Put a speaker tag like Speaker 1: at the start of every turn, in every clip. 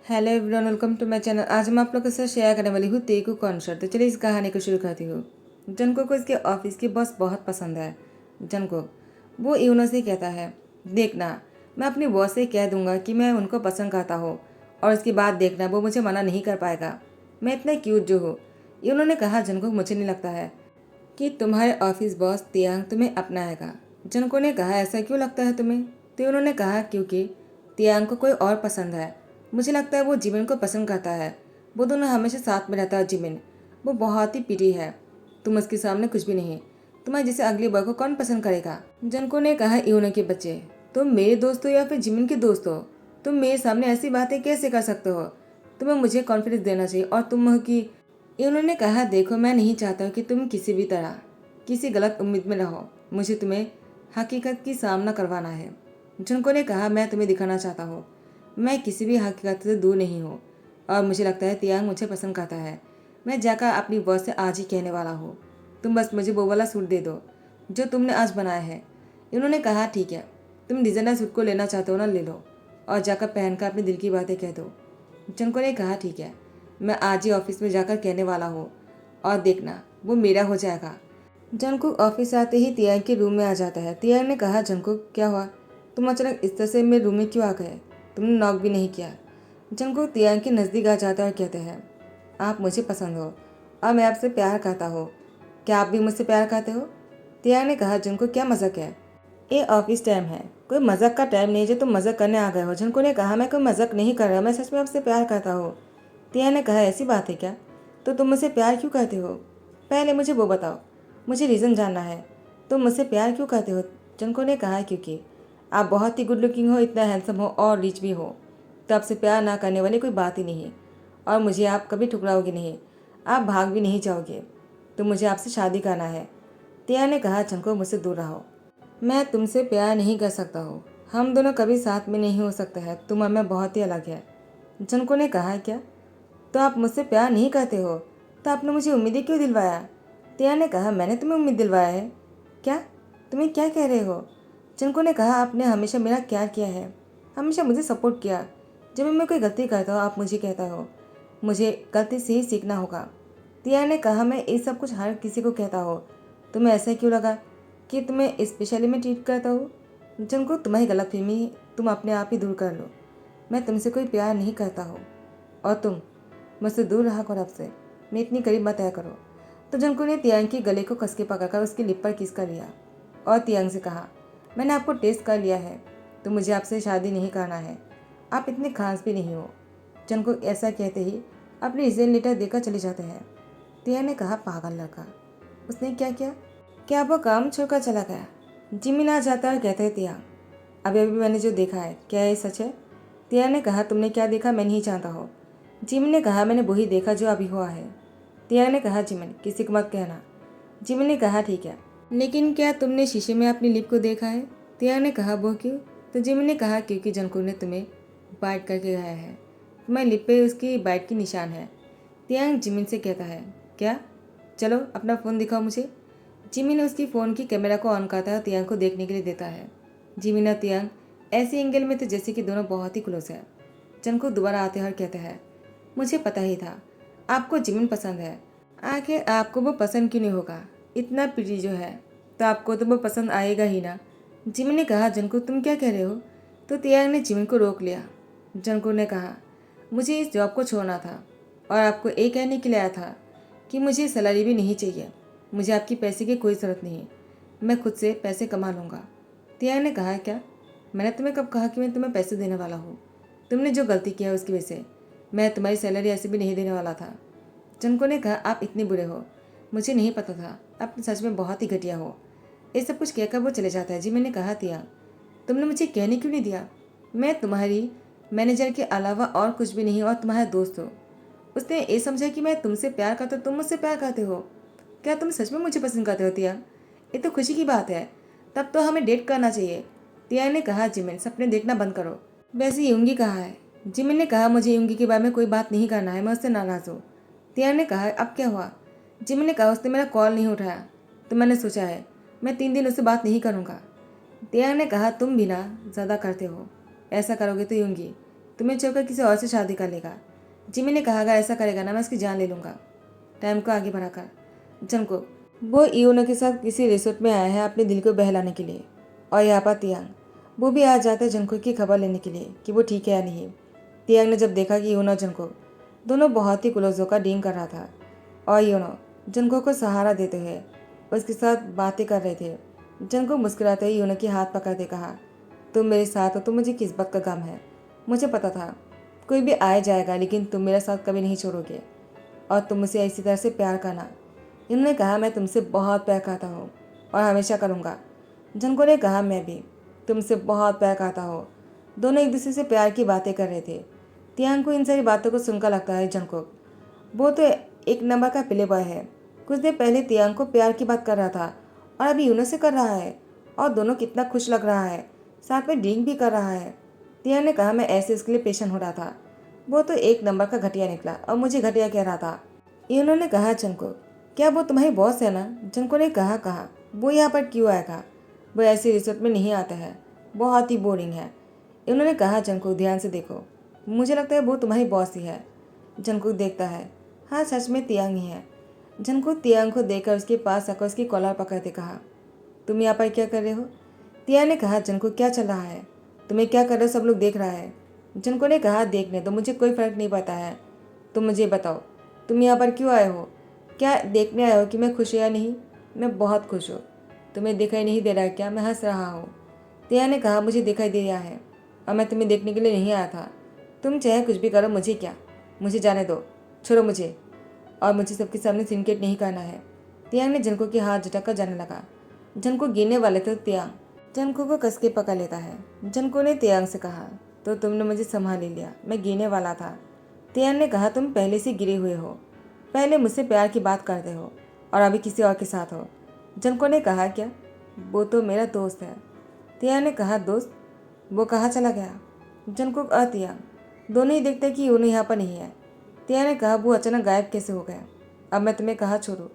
Speaker 1: Hello everyone, welcome to my channel. आज मैं आप लोगों के साथ शेयर करने वाली हूँ तेकू कॉन्सर्ट। तो चलिए इस कहानी को शुरू करती हूँ। जंको को इसके ऑफिस की बॉस बहुत पसंद है। जंको वो यूनो से कहता है, देखना मैं अपनी बॉस से कह दूंगा कि मैं उनको पसंद करता हूँ और इसके बाद देखना वो मुझे मना नहीं कर पाएगा। मैं इतना क्यूट जो हूँ। यूनो ने कहा, जंको मुझे नहीं लगता है कि तुम्हारे ऑफिस बॉस तियांग तुम्हें अपनाएगा। जंको ने कहा, ऐसा क्यों लगता है तुम्हें? तो उन्होंने कहा, क्योंकि तियांग को कोई और पसंद है। मुझे लगता है वो जिमिन को पसंद करता है। वो दोनों हमेशा साथ में रहता है। जिमिन वो बहुत ही पिटी है। तुम उसके सामने कुछ भी नहीं। तुम्हारे जैसे अगली बॉय को कौन पसंद करेगा? जंको ने कहा, यूनो के बच्चे, तुम मेरे दोस्त हो या फिर जिमिन के दोस्त हो? तुम मेरे सामने ऐसी बातें कैसे कर सकते हो? तुम्हें मुझे कॉन्फिडेंस देना चाहिए और तुम हो कि उन्होंने कहा, देखो मैं नहीं चाहता कि तुम किसी भी तरह किसी गलत उम्मीद में रहो। मुझे तुम्हें हकीकत की सामना करवाना है। जुनको ने कहा, मैं तुम्हें दिखाना चाहता हूँ मैं किसी भी हकीकत से दूर नहीं हूँ और मुझे लगता है तियांग मुझे पसंद करता है। मैं जाकर अपनी बॉस से आज ही कहने वाला हूँ। तुम बस मुझे वो वाला सूट दे दो जो तुमने आज बनाया है। इन्होंने कहा, ठीक है, तुम डिजाइनर सूट को लेना चाहते हो ना, ले लो और जाकर पहनकर अपने दिल की बातें कह दो। जुनको ने कहा, ठीक है, मैं आज ही ऑफिस में जाकर कहने वाला हूँ और देखना वो मेरा हो जाएगा। जंगकुक ऑफिस आते ही तियांग के रूम में आ जाता है। तियांग ने कहा, जंगकुक क्या हुआ? तुम अचानक इस तरह से मेरे रूम में क्यों आ गए? तुमने नॉक भी नहीं किया। जंगकुक तियांग के नज़दीक आ जाता है और कहते हैं, आप मुझे पसंद हो और मैं आपसे प्यार करता हूँ। क्या आप भी मुझसे प्यार करते हो? तियांग ने कहा, जंगकुक क्या मजाक है? ये ऑफिस टाइम है, कोई मजाक का टाइम नहीं जो तुम मजाक करने आ गए हो। जंगकुक ने कहा, मैं कोई मजाक नहीं कर रहा, मैं सच में आपसे प्यार करता हूँ। तियांग ने कहा, ऐसी बात है क्या? तो तुम मुझसे प्यार क्यों करते हो? पहले मुझे वो बताओ, मुझे रीज़न जानना है। तुम मुझसे प्यार क्यों करते हो? जंको ने कहा, क्योंकि आप बहुत ही गुड लुकिंग हो, इतना हैंडसम हो और रिच भी हो, तो आपसे प्यार ना करने वाली कोई बात ही नहीं। और मुझे आप कभी ठुकराओगे नहीं, आप भाग भी नहीं जाओगे। तो मुझे आपसे शादी करना है। तिया ने कहा, जंको मुझसे दूर रहो, मैं तुमसे प्यार नहीं कर सकता हूँ। हम दोनों कभी साथ में नहीं हो सकते हैं, तुम और मैं बहुत ही अलग है। जंको ने कहा, क्या? तो आप मुझसे प्यार नहीं करते हो? तो आपने मुझे उम्मीदें क्यों दिलवाया? तिया ने कहा, मैंने तुम्हें उम्मीद दिलवाया है क्या? तुम्हें क्या कह रहे हो? चिंकू ने कहा, आपने हमेशा मेरा क्या किया है, हमेशा मुझे सपोर्ट किया। जब मैं कोई गलती करता हूँ आप मुझे कहता हो, मुझे गलती से ही सीखना होगा। तिया ने कहा, मैं ये सब कुछ हर किसी को कहता हो, तुम्हें ऐसा क्यों लगा कि तुम्हें स्पेशली मैं ट्रीट करता हूँ? जिनको तुम्हारी गलतफहमी तुम अपने आप ही दूर कर लो। मैं तुमसे कोई प्यार नहीं करता हूँ और तुम मुझसे दूर रहा करो। आपसे मैं इतनी करीब मत आया करो। तो जंकू ने तियांग के गले को कस के पकड़कर उसकी लिप पर किस कर लिया और तियांग से कहा, मैंने आपको टेस्ट कर लिया है, तो मुझे आपसे शादी नहीं करना है। आप इतने खास भी नहीं हो। जंकू ऐसा कहते ही अपनी रिजन लेटर देकर चले जाते हैं। तियांग ने कहा, पागल लड़का, उसने क्या किया? क्या वो काम छोड़कर चला गया? जिमिन आ जाता है और कहते हैं, तियांग अभी अभी मैंने जो देखा है क्या ये सच है? तियांग ने कहा, तुमने क्या देखा मैं नहीं जानता हो। जिमिन ने कहा, मैंने वही देखा जो अभी हुआ है। तियांग ने कहा, जिमिन किसी को मत कहना। जिमिन ने कहा, ठीक है, लेकिन क्या तुमने शीशे में अपनी लिप को देखा है? तियांग ने कहा, वो क्यों? तो जिमिन ने कहा, क्योंकि जंकुक ने तुम्हें बाइट करके गया है, तुम्हारी लिप पे उसकी बाइट की निशान है। तियांग जिमिन से कहता है, क्या? चलो अपना फ़ोन दिखाओ मुझे। जिमिन उसकी फ़ोन की कैमरा को ऑन करता है और तियांग को देखने के लिए देता है। जिमिन और तियांग ऐसे एंगल में थे जैसे कि दोनों बहुत ही क्लोज है। जंकुक दोबारा आते हैं और कहते हैं, मुझे पता ही था आपको जिमिन पसंद है। आखिर आपको वो पसंद क्यों नहीं होगा? इतना प्रिटी जो है तो आपको तो वो पसंद आएगा ही ना। जिमिन ने कहा, जंकुक तुम क्या कह रहे हो? तो तियांग ने जिमिन को रोक लिया। जंकुक ने कहा, मुझे इस जॉब को छोड़ना था और आपको ये कहने के लिए आया था कि मुझे सैलरी भी नहीं चाहिए। मुझे आपकी पैसे की कोई ज़रूरत नहीं, मैं खुद से पैसे कमा लूँगा। तियांग ने कहा, क्या? मैंने तुम्हें कब कहा कि मैं तुम्हें पैसे देने वाला हूँ? तुमने जो गलती किया है उसकी वजह से मैं तुम्हारी सैलरी ऐसे भी नहीं देने वाला था। जंको ने कहा, आप इतने बुरे हो, मुझे नहीं पता था, आप सच में बहुत ही घटिया हो। ये सब कुछ कहकर वो चले जाता है। जी मैंने कहा, तियांग तुमने मुझे कहने क्यों नहीं दिया? मैं तुम्हारी मैनेजर के अलावा और कुछ भी नहीं और तुम्हारा दोस्त हो। उसने ये समझा कि मैं तुमसे प्यार करता, तुम मुझसे प्यार करते हो। क्या तुम सच में मुझे पसंद करते हो तियांग? ये तो खुशी की बात है, तब तो हमें डेट करना चाहिए। तियांग ने कहा, जिमिन सपने देखना बंद करो। वैसे यूंगी कहाँ है? जिमिन ने कहा, मुझे यूंगी के बारे में कोई बात नहीं करना है, मैं उससे नाराज़ हूँ। तियांग ने कहा, अब क्या हुआ? जिमिन ने कहा, उसने मेरा कॉल नहीं उठाया तो मैंने सोचा है मैं 3 दिन उससे बात नहीं करूँगा। तियांग ने कहा, तुम भी ना ज़्यादा करते हो, ऐसा करोगे तो यूंगी तुम्हें छोड़कर किसी और से शादी कर लेगा। जिमी ने कहा, अगर ऐसा करेगा ना मैं उसकी जान ले लूँगा। टाइम को आगे बढ़ाकर जंगकुक, वो यूनो के साथ किसी रिसोर्ट में आया है अपने दिल को बहलाने के लिए। और यहाँ पर तियांग, वो भी आ जाता है जंगकुक की खबर लेने के लिए कि वो ठीक है या नहीं। तियांग ने जब देखा कि यूनो और जंगकुक दोनों बहुत ही क्लोज होकर डील कर रहा था और यूनो जंगकुक को सहारा देते हुए उसके साथ बातें कर रहे थे, जंगकुक मुस्कुराते हुए यूनो के हाथ पकड़ते कहा, तुम मेरे साथ हो तो मुझे किस बात का गम है। मुझे पता था कोई भी आए जाएगा, लेकिन तुम मेरा साथ कभी नहीं छोड़ोगे और तुम मुझे इसी तरह से प्यार करना। इन्होंने कहा, मैं तुमसे बहुत प्यार करता हूँ और हमेशा करूँगा। जंगकुक ने कहा, मैं भी तुमसे बहुत प्यार करता हूँ। दोनों एक दूसरे से प्यार की बातें कर रहे थे। तियांग को इन सारी बातों को सुनकर लगता है जंगकुक वो तो एक नंबर का प्ले बॉय है। कुछ देर पहले तियांग को प्यार की बात कर रहा था और अभी यूनो से कर रहा है और दोनों कितना खुश लग रहा है, साथ में ड्रिंक भी कर रहा है। तियांग ने कहा, मैं ऐसे इसके लिए पेशेंट हो रहा था। वो तो एक नंबर का घटिया निकला और मुझे घटिया कह रहा था। यूनो ने कहा, जंगकुक क्या वो तुम्हारी बॉस है ना। जंगकुक ने कहा वो यहाँ पर क्यों आएगा, वो ऐसे रिसोर्ट में नहीं आता है, बहुत ही बोरिंग है। उन्होंने कहा, जंगकुक ध्यान से देखो, मुझे लगता है वो तुम्हारी बॉस ही है। जंगकुक देखता है, हाँ सच में तियांग ही है। जंगकुक तियांग को देखकर उसके पास आकर उसकी कॉलर पकड़ते कहा, तुम यहाँ पर क्या कर रहे हो। तियांग ने कहा, जंगकुक क्या चल रहा है, तुम्हें क्या कर रहे हो, सब लोग देख रहा है। जंगकुक ने कहा, देखने तो मुझे कोई फ़र्क नहीं पड़ता है, तुम मुझे बताओ तुम यहाँ पर क्यों आए हो। क्या देखने आए हो कि मैं खुश या नहीं। मैं बहुत खुश हूँ। तुम्हें दिखाई नहीं दे रहा है क्या मैं हंस रहा हूँ। तियांग ने कहा, मुझे दिखाई दे रहा है और मैं तुम्हें देखने के लिए नहीं आया था। तुम चाहे कुछ भी करो, मुझे क्या, मुझे जाने दो, छोड़ो मुझे, और मुझे सबके सामने सिंडिकेट नहीं करना है। तियांग ने जंगकुक के हाथ झटक कर जाने लगा। जंगकुक गिरने वाले थे तो तियांग जंगकुक को कस के पकड़ लेता है। जंगकुक ने तियांग से कहा, तो तुमने मुझे संभाल ही लिया, मैं गिरने वाला था। तियांग ने कहा, तुम पहले से गिरे हुए हो, पहले मुझसे प्यार की बात करते हो और अभी किसी और के साथ हो। जंगकुक ने कहा, क्या, वो तो मेरा दोस्त है। तियांग ने कहा, दोस्त, वो कहाँ चला गया। जंगकुक और तियांग दोनों ही देखते कि यूनो यहाँ पर नहीं है। तियांग ने कहा, वो अचानक गायब कैसे हो गया। अब मैं तुम्हें कहाँ छोड़ूं,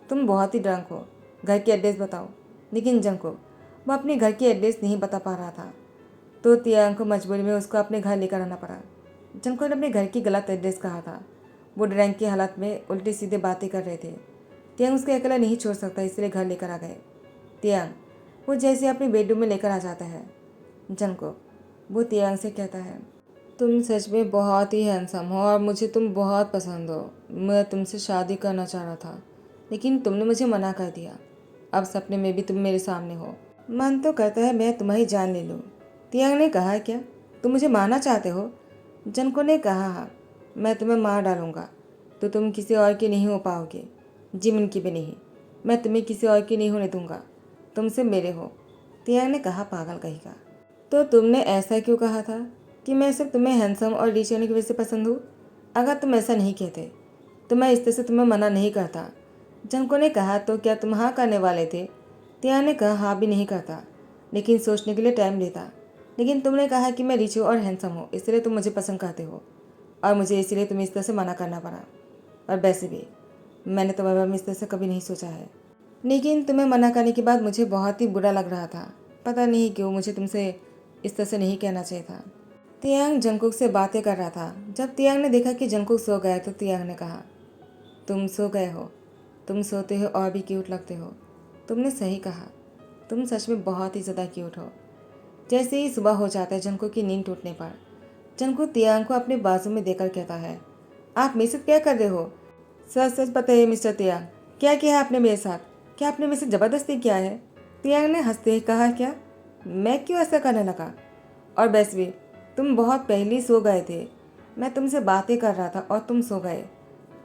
Speaker 1: तुम बहुत ही ड्रंक हो, घर की एड्रेस बताओ। लेकिन जंगकुक वो अपने घर की एड्रेस नहीं बता पा रहा था, तो तियांग को मजबूरी में उसको अपने घर लेकर आना पड़ा। जंगकुक ने अपने घर की गलत एड्रेस कहा था। वो ड्रंक की हालत में उल्टी सीधे बातें कर रहे थे। तियांग उसको अकेला नहीं छोड़ सकता, इसलिए घर लेकर आ गए। तियांग वो जैसे अपने बेडरूम में लेकर आ जाता है। जंगकुक वो तियांग से कहता है, तुम सच में बहुत ही हैंडसम हो और मुझे तुम बहुत पसंद हो। मैं तुमसे शादी करना चाह रहा था, लेकिन तुमने मुझे मना कर दिया। अब सपने में भी तुम मेरे सामने हो। मन तो करता है मैं तुम्हारी जान ले लूँ। तियांग ने कहा, क्या तुम मुझे मारना चाहते हो। जंगकुक ने कहा, हाँ, मैं तुम्हें मार डालूंगा तो तुम किसी और की नहीं हो पाओगे, जिमिन की भी नहीं। मैं तुम्हें किसी और की नहीं होने दूंगा, तुमसे मेरे हो। तियांग ने कहा, पागल कहेगा, तो तुमने ऐसा क्यों कहा था कि मैं सिर्फ तुम्हें हैंडसम और रिच होने की वजह से पसंद हूँ। अगर तुम ऐसा नहीं कहते तो मैं इस तरह से तुम्हें मना नहीं करता। जंगकुक ने कहा, तो क्या तुम हाँ करने वाले थे। तियांग ने कहा, हाँ भी नहीं करता, लेकिन सोचने के लिए टाइम लेता। लेकिन तुमने कहा कि मैं रिच हूँ और हैंडसम हूँ, इसलिए तुम मुझे पसंद करते हो और मुझे इसलिए तुम्हें इस तरह से मना करना पड़ा। और वैसे भी मैंने तुम्हारे बारे में इस तरह से कभी नहीं सोचा है, लेकिन तुम्हें मना करने के बाद मुझे बहुत ही बुरा लग रहा था। पता नहीं क्यों मुझे तुमसे इस तरह से नहीं कहना चाहिए था। तियांग जंगकुक से बातें कर रहा था। जब तियांग ने देखा कि जंगकुक सो गया तो तियांग ने कहा, तुम सो गए हो, तुम सोते हो और भी क्यूट लगते हो। तुमने सही कहा, तुम सच में बहुत ही ज़्यादा क्यूट हो। जैसे ही सुबह हो जाता है जंगकुक की नींद टूटने पर जंगकुक तियांग को अपने बाजू में देकर कहता है, आप मेरे साथ क्या कर रहे हो। सच सच बताइए मिस्टर तियांग, क्या किया है आपने मेरे साथ, क्या आपने मेरे से ज़बरदस्ती किया है। तियांग ने हंसते ही कहा, क्या, मैं क्यों ऐसा करने लगा। और वैसे भी तुम बहुत पहले ही सो गए थे, मैं तुमसे बातें कर रहा था और तुम सो गए,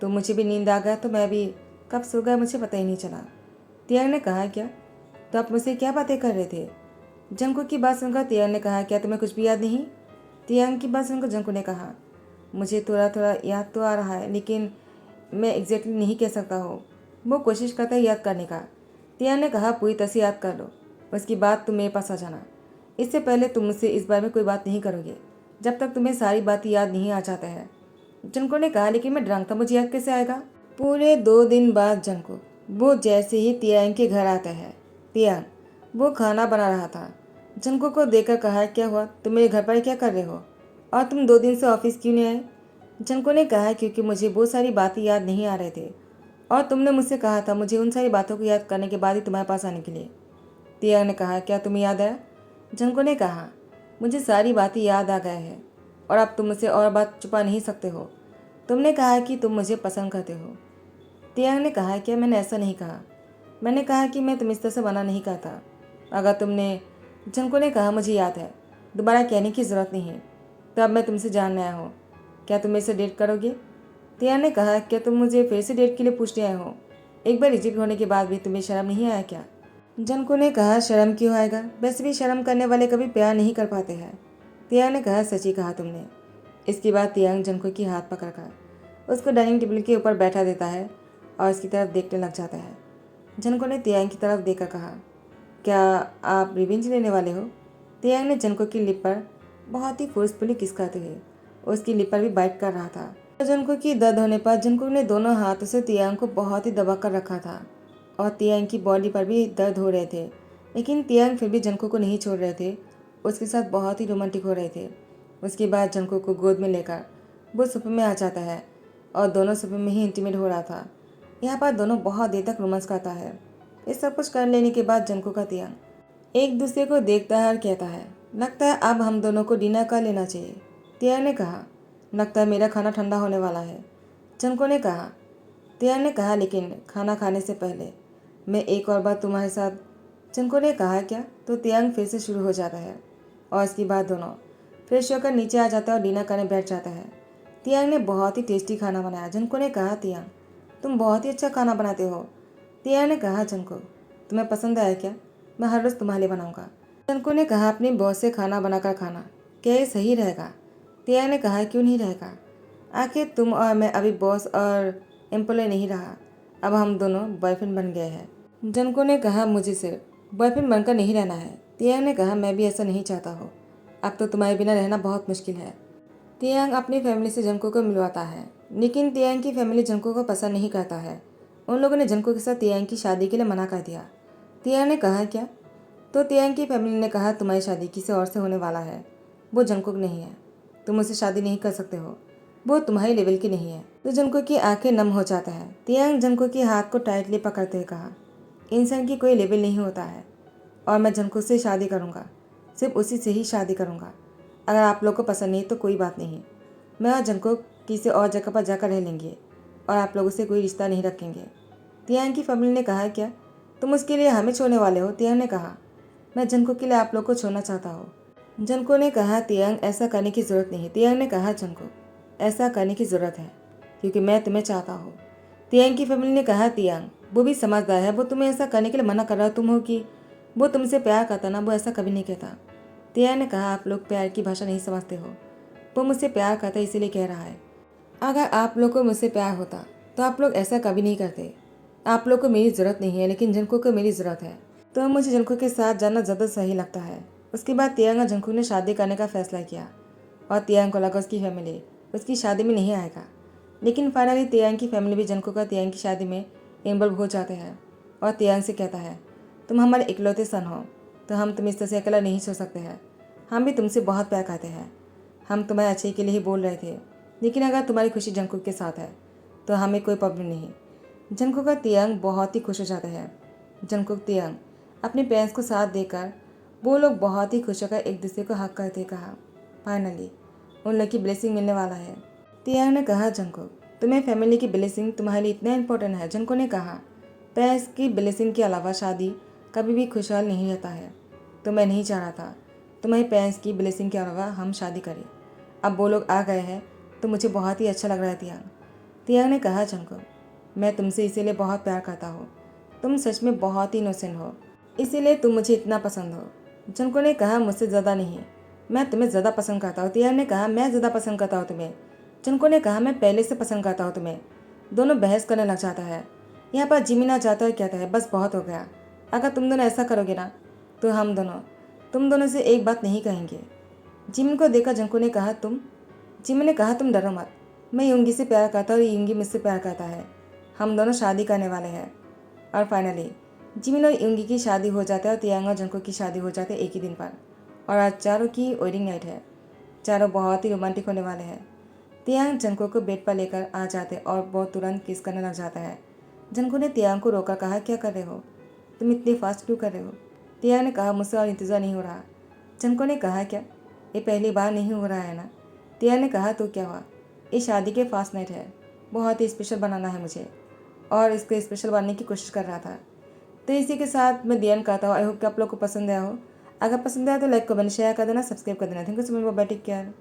Speaker 1: तो मुझे भी नींद आ गया, तो मैं भी कब सो गया मुझे पता ही नहीं चला। तियांग ने कहा, क्या, तो आप मुझसे क्या बातें कर रहे थे। जंगकुक की बात सुनकर तियांग ने कहा, क्या तुम्हें कुछ भी याद नहीं। तियांग की बात सुनकर जंगकुक ने कहा, मुझे थोड़ा थोड़ा याद तो आ रहा है, लेकिन मैं एग्जैक्टली नहीं कह सकता हूँ। वो कोशिश करता है याद करने का। तियांग ने कहा, पूरी तरह से याद कर लो, उसकी बात तुम मेरे पास आ जाना। इससे पहले तुम मुझसे इस बारे में कोई बात नहीं करोगे जब तक तुम्हें सारी बातें याद नहीं आ जाता है। जंगकुक ने कहा, लेकिन मैं ड्रंक था, मुझे याद कैसे आएगा। पूरे 2 दिन बाद जंगकुक वो जैसे ही तियांग के घर आता है, तियांग वो खाना बना रहा था। जंगकुक को देखकर कहा, क्या हुआ, तुम मेरे घर पर क्या कर रहे हो और तुम 2 दिन से ऑफिस क्यों नहीं आए? जंको ने कहा क्योंकि मुझे बहुत सारी बातें याद नहीं आ रहे थे और तुमने मुझसे कहा था मुझे उन सारी बातों को याद करने के बाद ही तुम्हारे पास आने के लिए। तियांग ने कहा क्या तुम्हें याद आया? जंको ने कहा मुझे सारी बातें याद आ गए हैं और अब तुम मुझसे और बात छुपा नहीं सकते हो। तुमने कहा कि तुम मुझे पसंद करते हो। तियांग ने कहा क्या मैंने ऐसा नहीं कहा। मैंने कहा कि मैं तुम इस तरह से मना नहीं करता। अगर तुमने जंको ने कहा मुझे याद है, दोबारा कहने की ज़रूरत नहीं है। तो अब मैं तुमसे जानने आया हूँ, क्या तुम मेरे से डेट करोगे? तियांग ने कहा क्या तुम मुझे फिर से डेट के लिए पूछने आए हो? एक बार रिजेक्ट होने के बाद भी तुम्हें शर्म नहीं आया क्या? जंको ने कहा शर्म क्यों आएगा, वैसे भी शर्म करने वाले कभी प्यार नहीं कर पाते हैं। तियांग ने कहा सच ही कहा तुमने। इसके बाद तियांग जंको की हाथ पकड़कर उसको डाइनिंग टेबल के ऊपर बैठा देता है और उसकी तरफ देखने लग जाता है। जंको ने तियांग की तरफ देखकर कहा क्या आप रिवेंज लेने वाले हो? तियांग ने जंको की लिप पर बहुत ही फोर्सफुली किस करते हुए उसकी लिप पर भी बाइट कर रहा था। जंको की दर्द होने पर जंको ने दोनों हाथों से तियांग को बहुत ही दबा कर रखा था और तियांग की बॉडी पर भी दर्द हो रहे थे, लेकिन तियांग फिर भी जंको को नहीं छोड़ रहे थे। उसके साथ बहुत ही रोमांटिक हो रहे थे। उसके बाद जंको को गोद में लेकर वो सोफे में आ जाता है और दोनों सोफे में ही इंटीमेट हो रहा था। यहाँ पर दोनों बहुत देर तक रोमांस करता है। ये सब कुछ कर लेने के बाद जंको का तियांग एक दूसरे को देखता है और कहता है लगता है अब हम दोनों को डिनर कर लेना चाहिए। तियांग ने कहा लगता है मेरा खाना ठंडा होने वाला है। जंको ने कहा तियांग ने कहा लेकिन खाना खाने से पहले मैं एक और बार तुम्हारे साथ। जंको ने कहा क्या? तो तियांग फिर से शुरू हो जाता है और इसके बाद दोनों फ्रेश होकर नीचे आ जाता है और डिनर करने बैठ जाता है। तियांग ने बहुत ही टेस्टी खाना बनाया। जंको ने कहा तियांग तुम बहुत ही अच्छा खाना बनाते हो। तियांग ने कहा जंको तुम्हें पसंद आया क्या? मैं हर रोज़ तुम्हारे लिए बनाऊंगा। जंको ने कहा अपनी बॉस से खाना बनाकर खाना, क्या ये सही रहेगा? तियांग ने कहा क्यों नहीं रहेगा, आखिर तुम और मैं अभी बॉस और एम्प्लॉय नहीं रहा, अब हम दोनों बॉयफ्रेंड बन गए हैं। जंको ने कहा मुझे सिर्फ बॉयफ्रेंड बनकर नहीं रहना है। तियांग ने कहा मैं भी ऐसा नहीं चाहता हूँ, अब तो तुम्हारे बिना रहना बहुत मुश्किल है। तियांग अपनी फैमिली से जंको को मिलवाता है, लेकिन तियांग की फैमिली जंको को पसंद नहीं करता है। उन लोगों ने जंको के साथ तियांग की शादी के लिए मना कर दिया। तियांग ने कहा क्या? तो तियांग की फैमिली ने कहा तुम्हारी शादी किसी और से होने वाला है, वो जंकुक नहीं है, तुम उससे शादी नहीं कर सकते हो, वो तुम्हारे लेवल की नहीं है। तो जंको की आंखें नम हो जाता है। तियांग जंको के हाथ को टाइटली पकड़ते हुए कहा इंसान की कोई लेवल नहीं होता है और मैं जंको से शादी करूँगा, सिर्फ उसी से ही शादी करूँगा। अगर आप लोग को पसंद नहीं तो कोई बात नहीं, मैं और जंको किसी और जगह पर जाकर रह लेंगे और आप लोगों से कोई रिश्ता नहीं रखेंगे। तियांग की फैमिली ने कहा क्या तुम उसके लिए हमें छोड़ने वाले हो? तियांग ने कहा मैं जंको के लिए आप लोग को छोड़ना चाहता हूँ। जंको ने कहा तियांग ऐसा करने की ज़रूरत नहीं। तियांग ने कहा जंको ऐसा करने की ज़रूरत है क्योंकि मैं तुम्हें चाहता हूँ। तियांग की फैमिली ने कहा तियांग वो भी समझदार है, वो तुम्हें ऐसा करने के लिए मना कर रहा तुम हो कि वो तुमसे प्यार करता ना, वो ऐसा कभी नहीं कहता। तियांग ने कहा आप लोग प्यार की भाषा नहीं समझते हो, वो मुझसे प्यार करता है इसीलिए कह रहा है। अगर आप लोग को मुझसे प्यार होता तो आप लोग ऐसा कभी नहीं करते। आप लोग को मेरी ज़रूरत नहीं है, लेकिन जंको को मेरी ज़रूरत है, तो मुझे जंको के साथ जाना ज़्यादा सही लगता है। उसके बाद तियांग और जंको ने शादी करने का फैसला किया और तियांग को लगा उसकी फैमिली उसकी शादी में नहीं आएगा, लेकिन फाइनली तियांग की फैमिली भी जंको का तियांग की शादी में इन्वॉल्व हो जाते हैं और तियांग से कहता है तुम हमारे इकलौते सन हो, तो हम तुम इस तरह से अकेला नहीं छोड़ सकते हैं। हम भी तुमसे बहुत प्यार करते हैं, हम तुम्हारे अच्छे के लिए ही बोल रहे थे, लेकिन अगर तुम्हारी खुशी जंको के साथ है तो हमें कोई प्रॉब्लम नहीं। जंको का तियांग बहुत ही खुश हो जाता है। जंको तियांग अपने पेरेंट्स को साथ देकर वो लोग बहुत ही खुश होकर एक दूसरे को हक करते कहा फाइनली उन लोग की ब्लेसिंग मिलने वाला है। तियांग ने कहा जंको तुम्हें फैमिली की ब्लेसिंग तुम्हारे लिए इतना इंपॉर्टेंट है? जंको ने कहा पेरेंट्स की ब्लेसिंग के अलावा शादी कभी भी खुशहाल नहीं रहता है, तो मैं नहीं चाह रहा था तुम्हारे पेरेंट्स की ब्लेसिंग के अलावा हम शादी करें। अब वो लोग आ गए हैं तो मुझे बहुत ही अच्छा लग रहा है। तियांग ने कहा जंको मैं तुमसे इसीलिए बहुत प्यार करता हूँ, तुम सच में बहुत ही इनोसेंट हो, इसीलिए तुम मुझे इतना पसंद हो। जंको ने कहा मुझसे ज़्यादा नहीं, मैं तुम्हें ज़्यादा पसंद करता हूँ। तियांग ने कहा मैं ज़्यादा पसंद करता हूँ तुम्हें। जंको ने कहा मैं पहले से पसंद करता हूँ तुम्हें। दोनों बहस करने लग जाता है। यहाँ पर जिमिन आ जाता है, कहता है बस बहुत हो गया, अगर तुम दोनों ऐसा करोगे ना तो हम दोनों तुम दोनों से एक बात नहीं कहेंगे। जिमिन को देखा जंको ने कहा तुम? जिमिन ने कहा तुम डरो मत, मैं युंगी से प्यार करता हूँ और युंगी मुझसे प्यार करता है, हम दोनों शादी करने वाले हैं। और फाइनली जिमिन और युंगी की शादी हो जाती है और तियांग और जंको की शादी हो जाती है एक ही दिन पर, और आज चारों की वेडिंग नाइट है। चारों बहुत ही रोमांटिक होने वाले हैं। तियांग जंको को बेड पर लेकर आ जाते और वो तुरंत किस करने लग जाता है। जंको ने तियांग को रोका, कहा क्या कर रहे हो, तुम इतनी फास्ट क्यों कर रहे हो। तियांग ने कहा मुझसे और इंतज़ार नहीं हो रहा। जंको ने कहा क्या, ये पहली बार नहीं हो रहा है ना। तियांग ने कहा तो क्या हुआ, ये शादी के फास्ट नाइट है, बहुत ही स्पेशल बनाना है मुझे, और इसको स्पेशल बनने की कोशिश कर रहा था। तो इसी के साथ मैं डी एंड कहता हूँ। आई होप कि आप लोग को पसंद आया हो। अगर पसंद आया तो लाइक कमेंट शेयर कर देना, सब्सक्राइब कर देना। Thank you so much, bye, take care.